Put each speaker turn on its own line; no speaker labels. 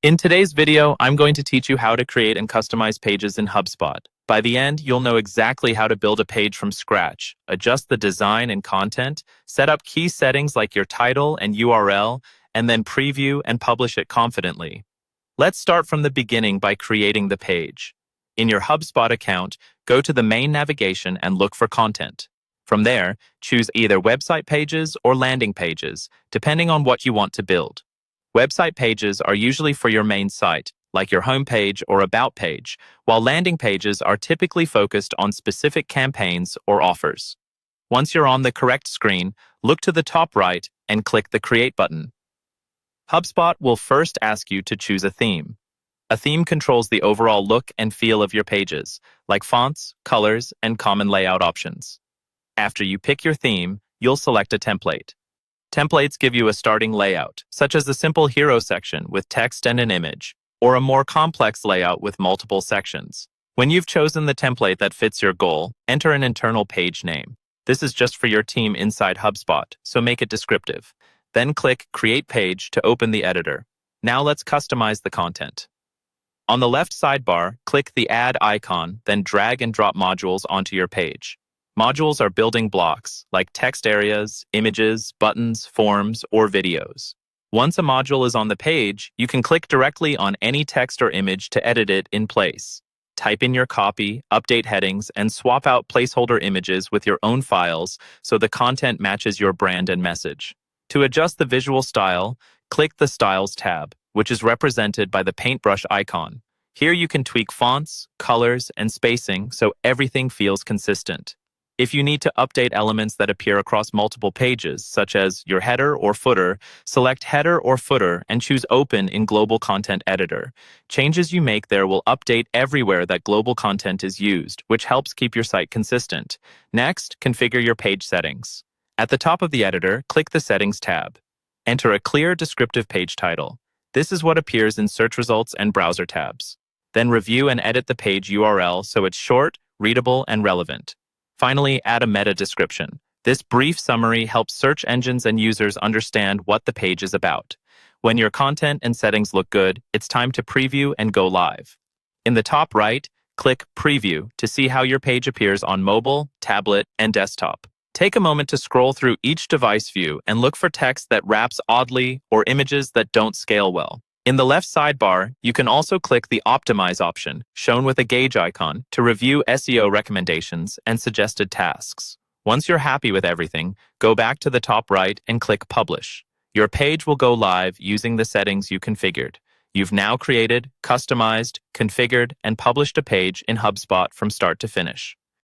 In today's video, I'm going to teach you how to create and customize pages in Hubspot. By the end, you'll know exactly how to build a page from scratch, adjust the design and content, set up key settings like your title and URL, and then preview and publish it confidently. Let's start from the beginning by creating the page. In your Hubspot account, go to the main navigation and look for content. From there, choose either website pages or landing pages, depending on what you want to build. Website pages are usually for your main site, like your homepage or about page, while landing pages are typically focused on specific campaigns or offers. Once you're on the correct screen, look to the top right and click the Create button. HubSpot will first ask you to choose a theme. A theme controls the overall look and feel of your pages, like fonts, colors, and common layout options. After you pick your theme, you'll select a template. Templates give you a starting layout, such as a simple hero section with text and an image, or a more complex layout with multiple sections. When you've chosen the template that fits your goal, enter an internal page name. This is just for your team inside HubSpot, so make it descriptive. Then click Create Page to open the editor. Now let's customize the content. On the left sidebar, click the Add icon, then drag and drop modules onto your page. Modules are building blocks, like text areas, images, buttons, forms, or videos. Once a module is on the page, you can click directly on any text or image to edit it in place. Type in your copy, update headings, and swap out placeholder images with your own files so the content matches your brand and message. To adjust the visual style, click the Styles tab, which is represented by the paintbrush icon. Here you can tweak fonts, colors, and spacing so everything feels consistent. If you need to update elements that appear across multiple pages, such as your header or footer, select Header or Footer and choose Open in Global Content Editor. Changes you make there will update everywhere that global content is used, which helps keep your site consistent. Next, configure your page settings. At the top of the editor, click the Settings tab. Enter a clear, descriptive page title. This is what appears in search results and browser tabs. Then review and edit the page URL so it's short, readable, and relevant. Finally, add a meta description. This brief summary helps search engines and users understand what the page is about. When your content and settings look good, it's time to preview and go live. In the top right, click Preview to see how your page appears on mobile, tablet, and desktop. Take a moment to scroll through each device view and look for text that wraps oddly or images that don't scale well. In the left sidebar, you can also click the Optimize option, shown with a gauge icon, to review SEO recommendations and suggested tasks. Once you're happy with everything, go back to the top right and click Publish. Your page will go live using the settings you configured. You've now created, customized, configured, and published a page in HubSpot from start to finish.